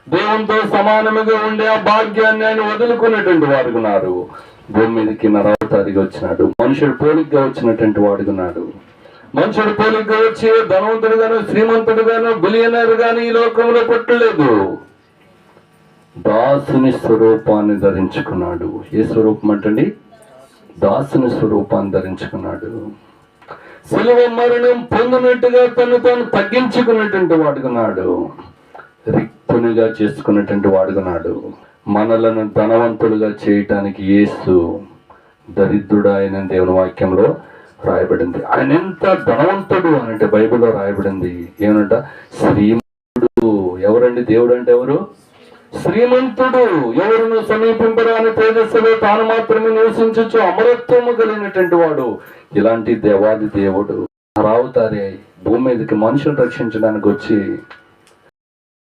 దేవునితో సమానముగా ఉండే ఆ భాగ్యాన్ని ఆయన వదులుకున్నటువంటి వాడుకున్నారు. భూమి మీదకి నరవతారిగా వచ్చినాడు. మనుషుడు పోలికగా వచ్చినటువంటి వాడుకున్నాడు. మనుషుడు పోలికగా వచ్చి ధనవంతుడు గాను శ్రీమంతుడు గాను బిలియనర్ గాను ఈ లోకంలో పుట్టలేదు. దాసుని స్వరూపాన్ని ధరించుకున్నాడు. ఏ స్వరూపం అంటండి? దాసుని స్వరూపాన్ని ధరించుకున్నాడు. సిలువ మరణం పొందినట్టుగా తాను తగ్గించుకున్నటువంటి వాడుకున్నాడు. రిక్తునిగా చేసుకున్నటువంటి వాడుకున్నాడు. మనలను ధనవంతులుగా చేయటానికి యేసు దరిద్రుడు ఆయన దేవుని వాక్యంలో రాయబడింది. ఆయన ఎంత ధనవంతుడు అంటే బైబిల్లో రాయబడింది ఏమనంట? శ్రీమంతుడు. ఎవరండి దేవుడు అంటే? ఎవరు? శ్రీమంతుడు. ఎవరును సమీపింపరాని తేజస్సులో తాను మాత్రమే నివసించచ్చు అమరత్వము కలిగినటువంటి వాడు. ఇలాంటి దేవాది దేవుడు రావుతారే భూమి మీదకి మనుషులు రక్షించడానికి వచ్చి